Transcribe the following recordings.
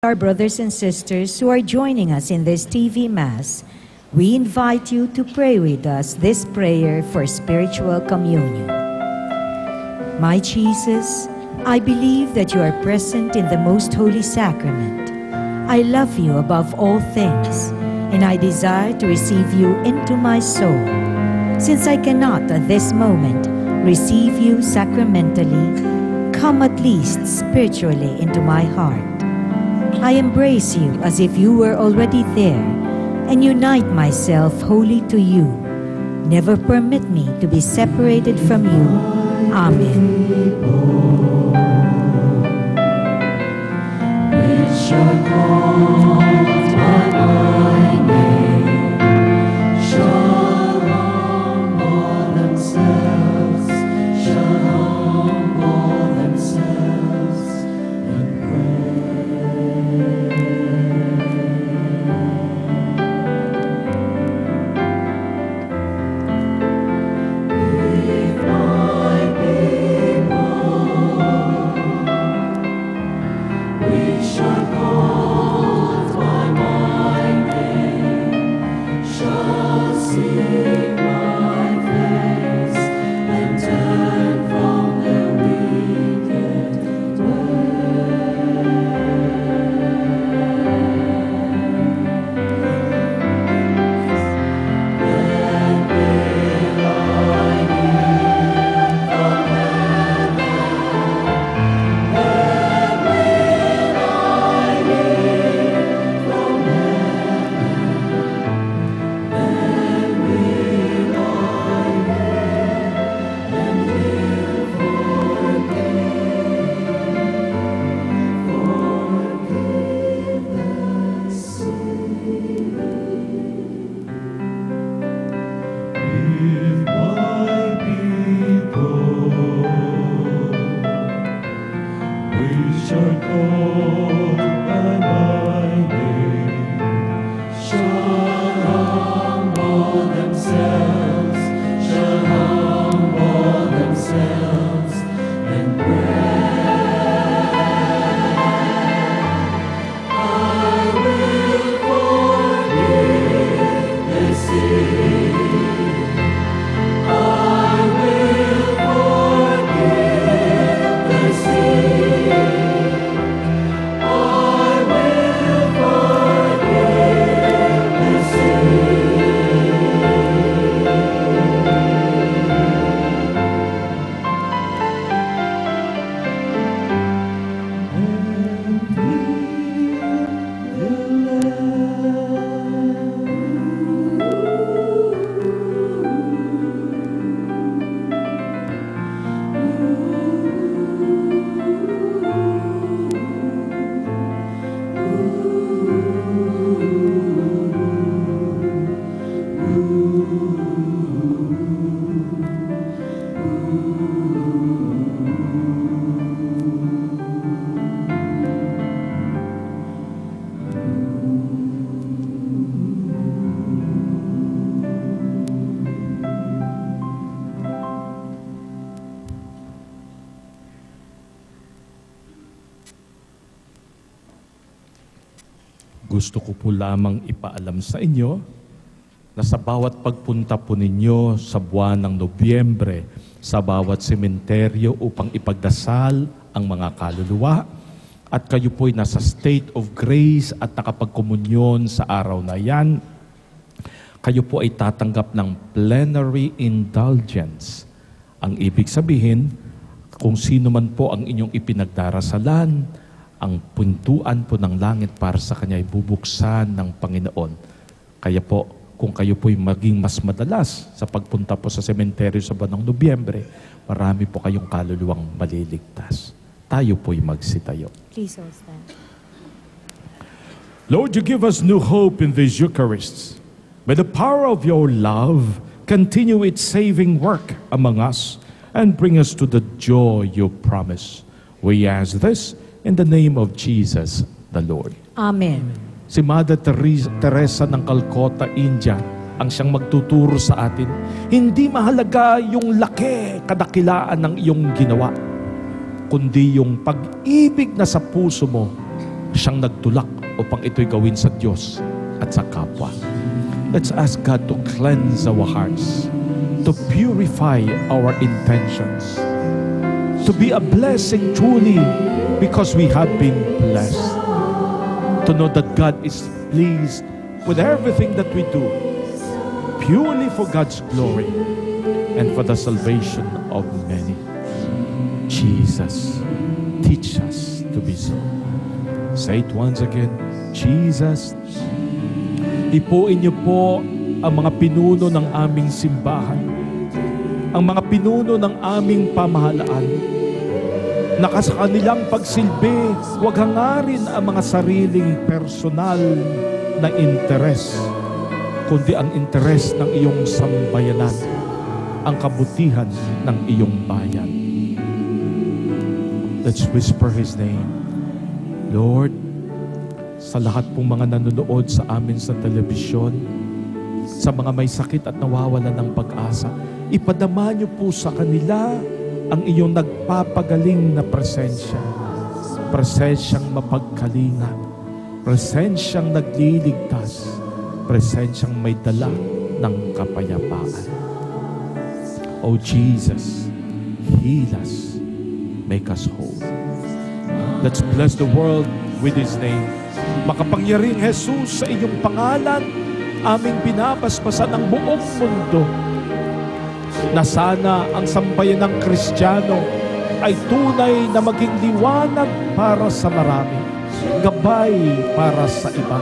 Our brothers and sisters who are joining us in this TV Mass, we invite you to pray with us this prayer for spiritual communion. My Jesus, I believe that you are present in the most holy sacrament. I love you above all things, and I desire to receive you into my soul. Since I cannot at this moment receive you sacramentally, come at least spiritually into my heart. I embrace you as if you were already there, and unite myself wholly to you. Never permit me to be separated from you. Amen. Gusto ko po lamang ipaalam sa inyo na sa bawat pagpunta po ninyo sa buwan ng Nobyembre, sa bawat sementeryo upang ipagdasal ang mga kaluluwa, at kayo po'y nasa state of grace at nakapagkomunyon sa araw na yan, kayo po ay tatanggap ng plenary indulgence. Ang ibig sabihin, kung sino man po ang inyong ipinagdarasalan, ang puntuan po ng langit para sa Kanya ay bubuksan ng Panginoon. Kaya po, kung kayo po'y maging mas madalas sa pagpunta po sa sementeryo sa buwan ng Nobyembre, marami po kayong kaluluwang maliligtas. Tayo po'y magsitayo. Please all stand. Lord, you give us new hope in these Eucharists. By the power of your love, continue its saving work among us and bring us to the joy you promise. We ask this in the name of Jesus the Lord. Amen. Si Mother Teresa ng Calcutta, India, ang siyang magtuturo sa atin. Hindi mahalaga yung laki, kadakilaan ng iyong ginawa, kundi yung pag-ibig na sa puso mo, Siyang nagtulak upang ito'y gawin sa Diyos at sa kapwa. Let's ask God to cleanse our hearts, to purify our intentions, to be a blessing truly because we have been blessed. To know that God is pleased with everything that we do, purely for God's glory and for the salvation of many. Jesus, teach us to be so. Say it once again. Jesus, ipuin niyo po ang mga pinuno ng aming simbahan, ang mga pinuno ng aming pamahalaan, na sa kanilang pagsilbi, huwag hangarin ang mga sariling personal na interes, kundi ang interes ng iyong sambayanan, ang kabutihan ng iyong bayan. Let's whisper His name. Lord, sa lahat pong mga nanonood sa amin sa telebisyon, sa mga may sakit at nawawalan ng pag-asa, ipadama niyo po sa kanila ang iyong nagpapagaling na presensya. Presensyang mapagkalinga, presensyang nagliligtas, presensyang may dala ng kapayapaan. Oh Jesus, heal us, make us whole. Let's bless the world with His name. Makapangyariang Jesus, sa inyong pangalan, aming binabasbasan ang buong mundo, na sana ang sambayanang Kristiyano ay tunay na maging liwanag para sa marami, gabay para sa iba.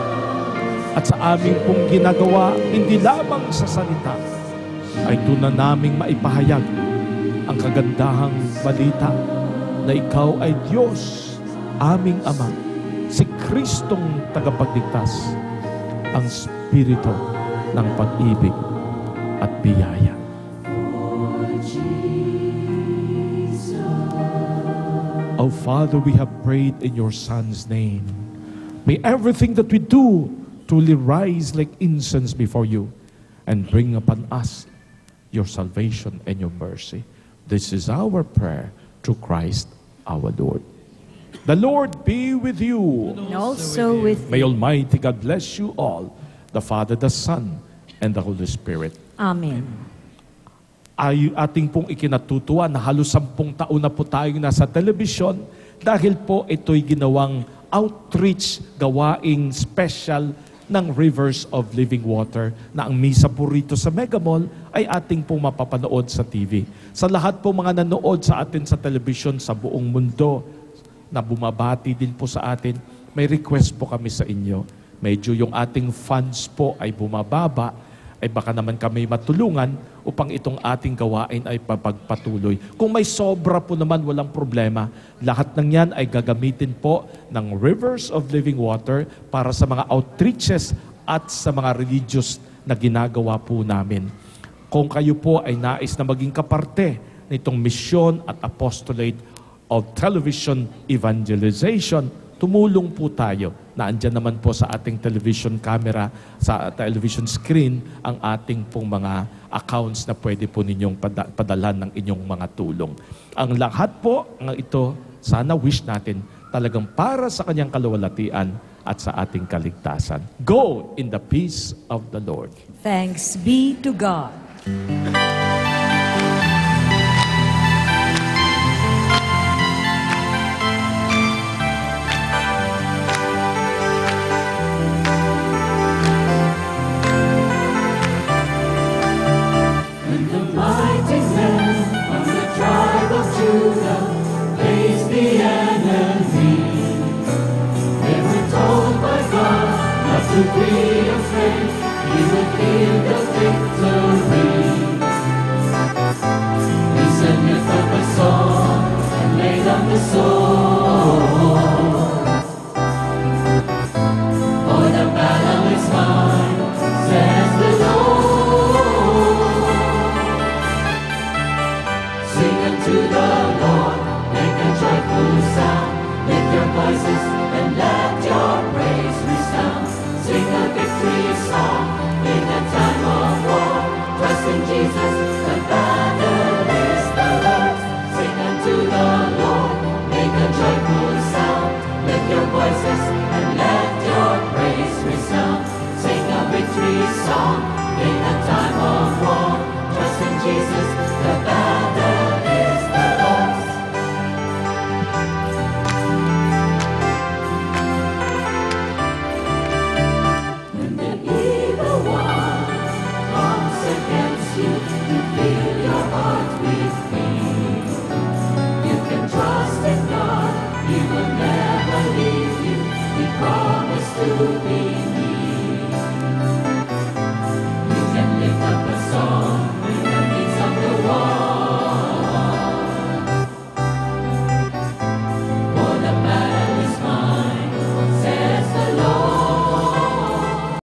At sa aming pong ginagawa, hindi lamang sa salita, ay tunay naming maipahayag ang kagandahang balita na Ikaw ay Diyos, aming Ama, si Kristong tagapagligtas, ang Espiritu ng pag-ibig at biyaya. Oh Father, we have prayed in your Son's name. May everything that we do truly rise like incense before you and bring upon us your salvation and your mercy. This is our prayer through Christ our Lord. The Lord be with you. And also with May Almighty God bless you all, the Father, the Son, and the Holy Spirit. Amen. Ay ating pong ikinatutuwa na halos 10 taon na po tayong nasa telebisyon dahil po ito'y ginawang outreach, gawaing special ng Rivers of Living Water na ang misa po rito sa Mega Mall ay ating pong mapapanood sa TV. Sa lahat po mga nanood sa atin sa telebisyon sa buong mundo na bumabati din po sa atin, may request po kami sa inyo. Medyo yung ating funds po ay bumababa, ay baka naman kami matulungan upang itong ating gawain ay papagpatuloy. Kung may sobra po naman, walang problema. Lahat ng yan ay gagamitin po ng Rivers of Living Water para sa mga outreaches at sa mga religious na ginagawa po namin. Kung kayo po ay nais na maging kaparte nitong mission at apostolate of television evangelization, tumulong po tayo. Naandyan naman po sa ating television camera, sa television screen, ang ating pong mga accounts na pwede po ninyong padalan ng inyong mga tulong. Ang lahat po ng ito, sana wish natin talagang para sa kanyang kaluwalhatian at sa ating kaligtasan. Go in the peace of the Lord. Thanks be to God. To be afraid, He will give the victory. Listen, lift up a song and lay down the sword. For the battle is mine, says the Lord. Sing unto the Lord, make a joyful sound. Lift your voices and let your praise resound. Sing a victory. Jesus, the battle is the Lord's. When the evil one comes against you to fill your heart with fear, you can trust in God, He will never leave you. He promised to be